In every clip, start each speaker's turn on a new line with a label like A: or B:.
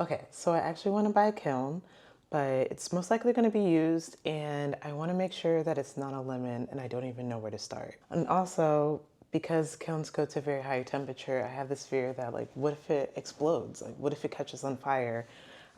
A: Okay, so I actually want to buy a kiln, but it's most likely going to be used, and I want to make sure that it's not a lemon and I don't even know where to start. And also, because kilns go to a very high temperature, I have this fear that, like, what if it explodes? Like, what if it catches on fire?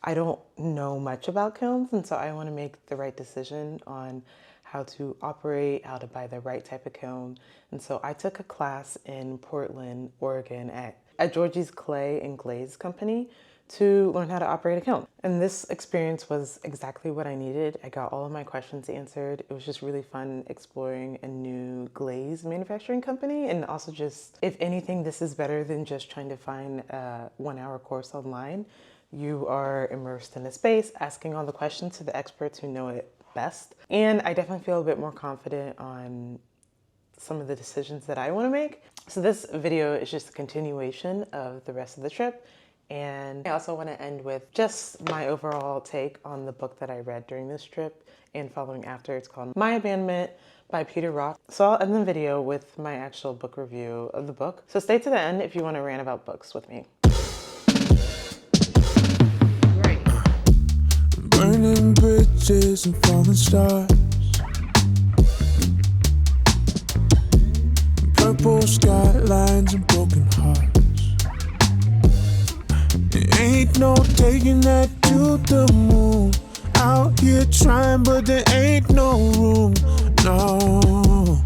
A: I don't know much about kilns, and so I want to make the right decision on how to operate, how to buy the right type of kiln. And so I took a class in Portland, Oregon at Georgie's Clay and Glaze company to learn how to operate a kiln. And this experience was exactly what I needed. I got all of my questions answered. It was just really fun exploring a new glaze manufacturing company. And also just, if anything, this is better than just trying to find a 1-hour course online. You are immersed in a space, asking all the questions to the experts who know it best. And I definitely feel a bit more confident on some of the decisions that I want to make. So this video is just a continuation of the rest of the trip. And I also want to end with just my overall take on the book that I read during this trip and following after. It's called My Abandonment by Peter Rock. So I'll end the video with my actual book review of the book. So stay to the end if you want to rant about books with me.
B: Burning bridges and falling stars, purple skylines and broken hearts. There ain't no taking that to the moon. Out here trying, but there ain't no room. No,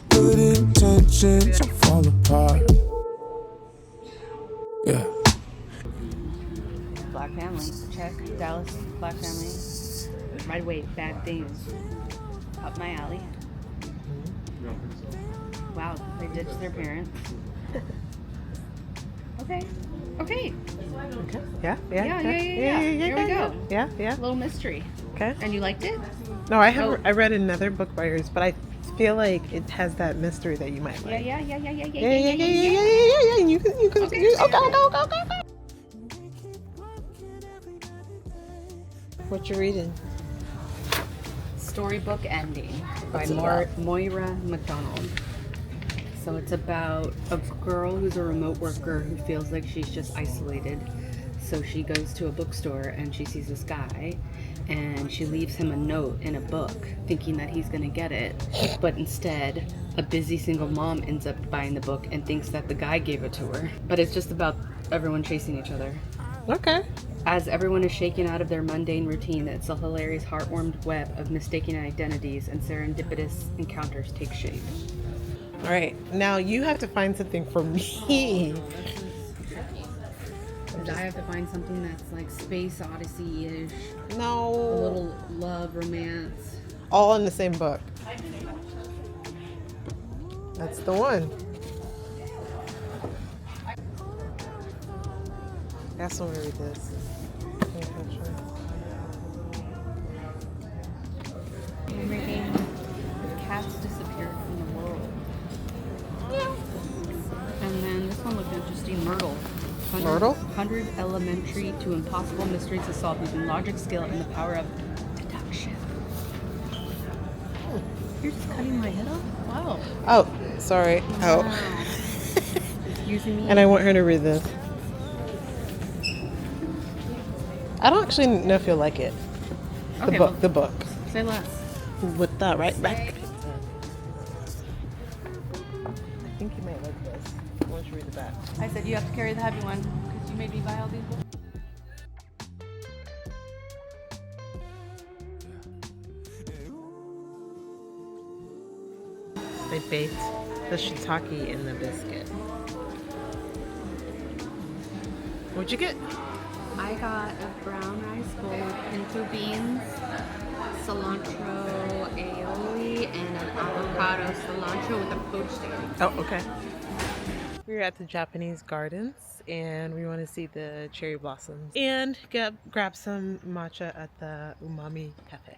B: good intentions will fall apart. Yeah.
C: Black family, check. Dallas, black family. Right away, bad things. Up my alley. Wow, they ditched their parents. Okay.
A: Okay. Yeah.
C: Here we go.
A: Yeah.
C: A little mystery.
A: Okay.
C: And you liked it?
A: No, I read another book by yours, but I feel like it has that mystery that you might like.
C: Yeah.
A: Yeah. You can.
C: Okay.
A: Go.
D: What you reading?
C: Storybook Ending by
D: What's it about?
C: Moira Macdonald. So it's about a girl who's a remote worker who feels like she's just isolated. So she goes to a bookstore and she sees this guy and she leaves him a note in a book thinking that he's gonna get it. But instead, a busy single mom ends up buying the book and thinks that the guy gave it to her. But it's just about everyone chasing each other.
A: Okay.
C: As everyone is shaken out of their mundane routine, it's a hilarious, heartwarmed web of mistaken identities and serendipitous encounters take shape.
A: All right. Now you have to find something for me.
C: Because I have to find something that's like space odyssey-ish, a
A: No.
C: little love, romance.
A: All in the same book. That's the one. That's when we read this.
C: I'm reading The Cats Disappeared from the World. And then this one looked interesting, Myrtle.
A: Myrtle?
C: 100 elementary to impossible mysteries to solve using logic, skill, and the power of deduction. You're just cutting my head off? Wow.
A: Oh, sorry. Oh.
C: Wow. Using me.
A: And I want her to read this. I don't actually know if you'll like it.
C: Okay,
A: The book.
C: Say less.
A: With that right back. I think you might like this. Why don't you read the back?
C: I said you have to carry the heavy one because you made me buy all these books.
A: They baked the shiitake in the biscuit. What'd you get?
C: I got a brown rice bowl with pinto beans, cilantro aioli, and an avocado cilantro with a poached egg.
A: Oh, okay. We're at the Japanese gardens and we want to see the cherry blossoms and grab some matcha at the Umami Cafe.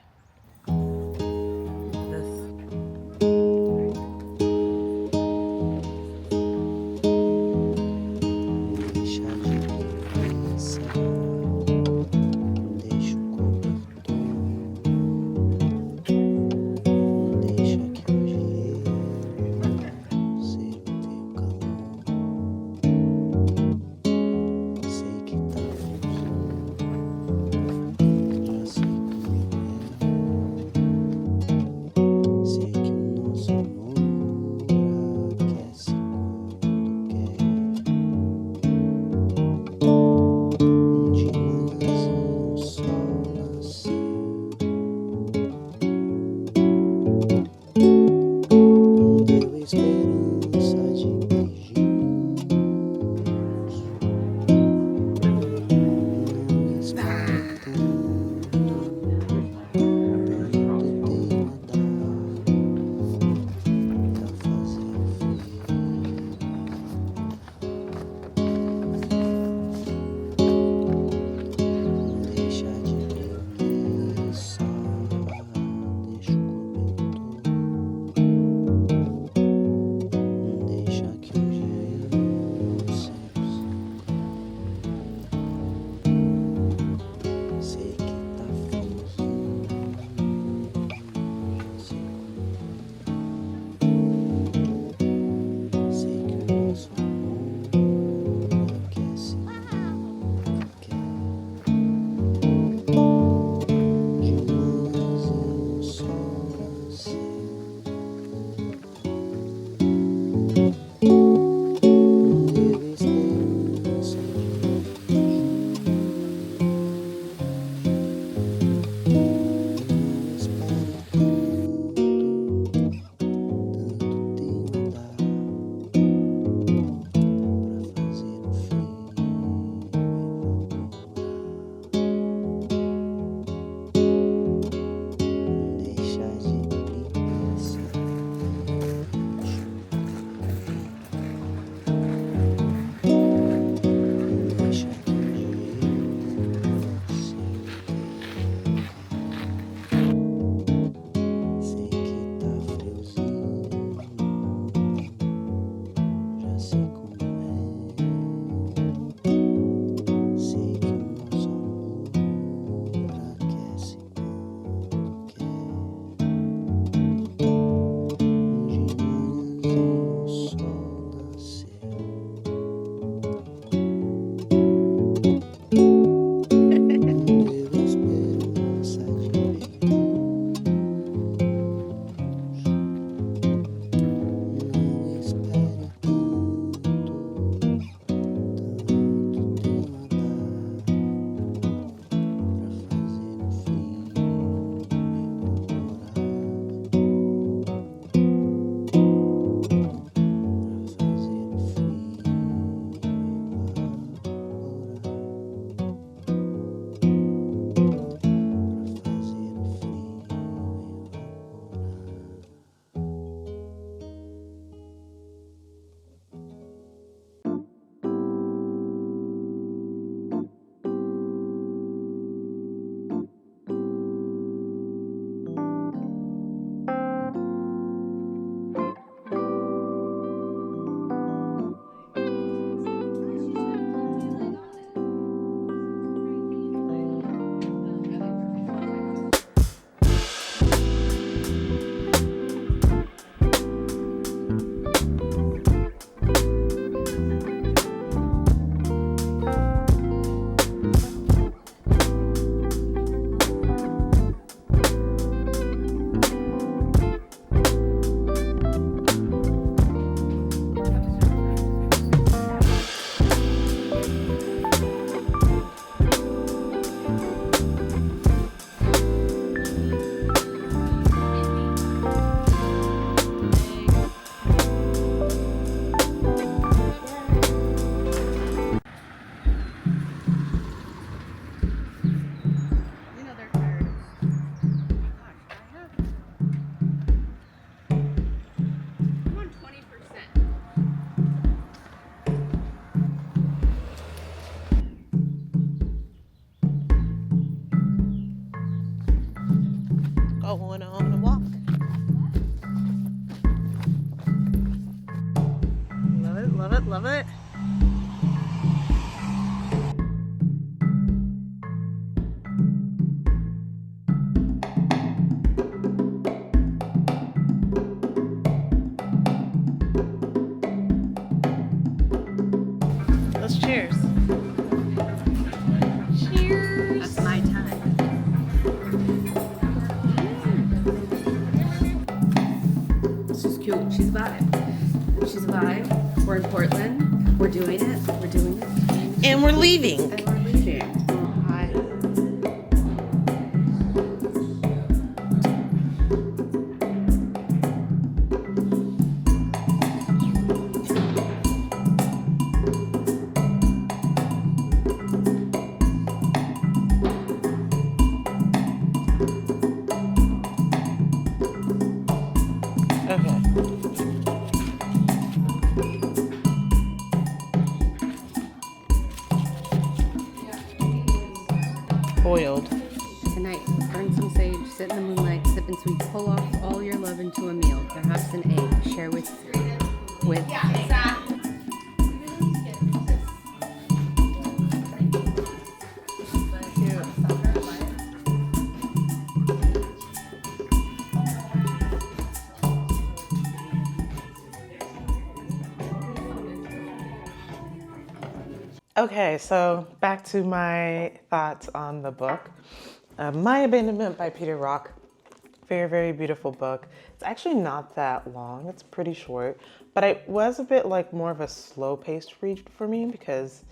C: love it.
A: Let's cheers.
C: Cheers. That's my time. This is cute. She's a vibe. She's a vibe. We're in Portland. We're doing it. We're doing it.
A: And we're leaving.
C: And we're leaving. Oh, hi.
A: Okay. Boiled.
C: Tonight, burn some sage, sit in the moonlight, sip and sweet, pull off all your love into a meal, perhaps an egg, share with.
A: Okay, so back to my thoughts on the book. My Abandonment by Peter Rock. Very, very beautiful book. It's actually not that long. It's pretty short, but it was a bit like more of a slow-paced read for me because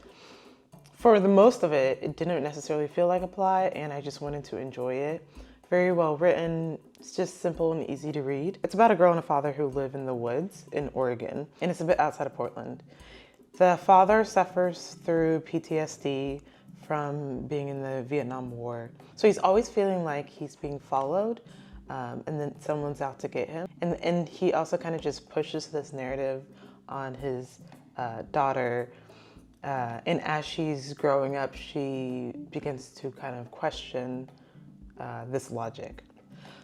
A: for the most of it, it didn't necessarily feel like a plot, and I just wanted to enjoy it. Very well written. It's just simple and easy to read. It's about a girl and a father who live in the woods in Oregon, and it's a bit outside of Portland. The father suffers through PTSD from being in the Vietnam War. So he's always feeling like he's being followed and then someone's out to get him. And he also kind of just pushes this narrative on his daughter. And as she's growing up, she begins to kind of question this logic.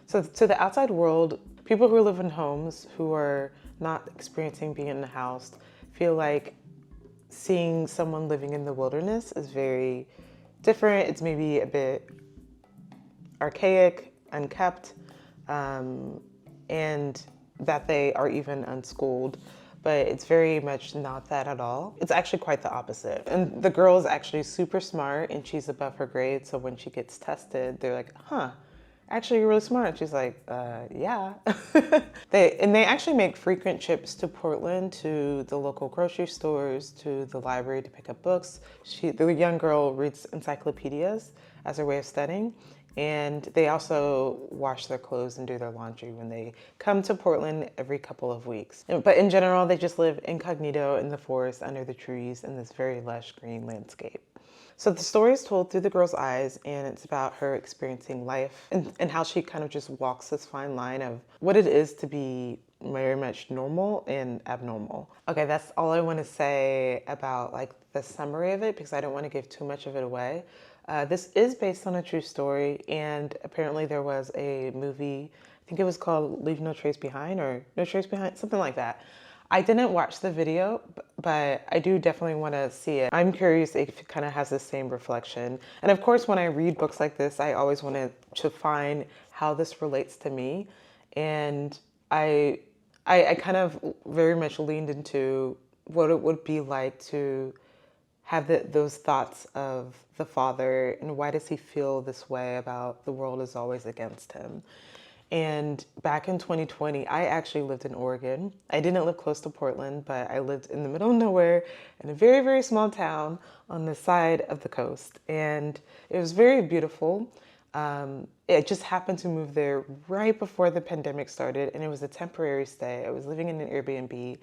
A: So to the outside world, people who live in homes who are not experiencing being in a house feel like seeing someone living in the wilderness is very different. It's maybe a bit archaic, unkept, and that they are even unschooled. But it's very much not that at all. It's actually quite the opposite. And the girl is actually super smart and she's above her grade. So when she gets tested, they're like, huh, actually you're really smart. And she's like, yeah. They actually make frequent trips to Portland, to the local grocery stores, to the library to pick up books. The young girl reads encyclopedias as her way of studying. And they also wash their clothes and do their laundry when they come to Portland every couple of weeks. But in general, they just live incognito in the forest under the trees in this very lush green landscape. So the story is told through the girl's eyes, and it's about her experiencing life and how she kind of just walks this fine line of what it is to be very much normal and abnormal. Okay, that's all I want to say about like the summary of it because I don't want to give too much of it away. This is based on a true story, and apparently there was a movie, I think it was called Leave No Trace Behind or No Trace Behind, something like that. I didn't watch the video, but I do definitely want to see it. I'm curious if it kind of has the same reflection. And of course, when I read books like this, I always want to find how this relates to me. And I kind of very much leaned into what it would be like to have those thoughts of the father and why does he feel this way about the world is always against him. And back in 2020, I actually lived in Oregon. I didn't live close to Portland, but I lived in the middle of nowhere in a very, very small town on the side of the coast. And it was very beautiful. I just happened to move there right before the pandemic started, and it was a temporary stay. I was living in an Airbnb,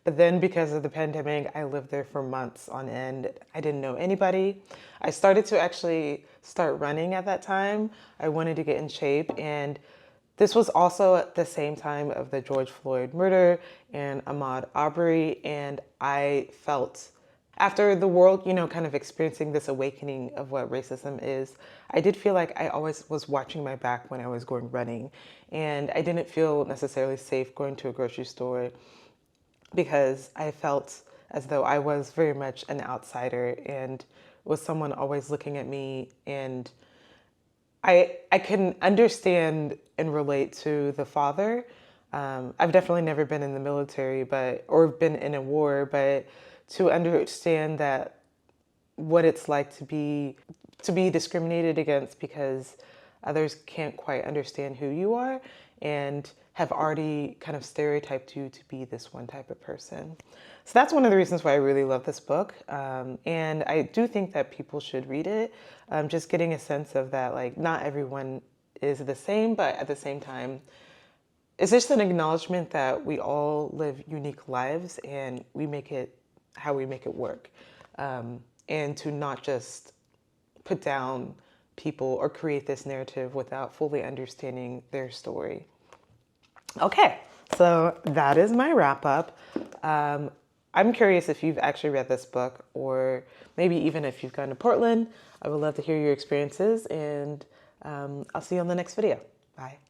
A: but then because of the pandemic, I lived there for months on end. I didn't know anybody. I started to actually start running at that time. I wanted to get in shape, and this was also at the same time of the George Floyd murder and Ahmaud Arbery, and I felt after the world, kind of experiencing this awakening of what racism is, I did feel like I always was watching my back when I was going running, and I didn't feel necessarily safe going to a grocery store because I felt as though I was very much an outsider and was someone always looking at me, and I can understand and relate to the father. I've definitely never been in the military, or been in a war, but to understand that what it's like to be discriminated against because others can't quite understand who you are and have already kind of stereotyped you to be this one type of person. So that's one of the reasons why I really love this book. And I do think that people should read it. Just getting a sense of that, like, not everyone is the same, but at the same time, it's just an acknowledgement that we all live unique lives and we make it how we make it work. And to not just put down people or create this narrative without fully understanding their story. Okay, so that is my wrap up. I'm curious if you've actually read this book, or maybe even if you've gone to Portland. I would love to hear your experiences, and I'll see you on the next video. Bye.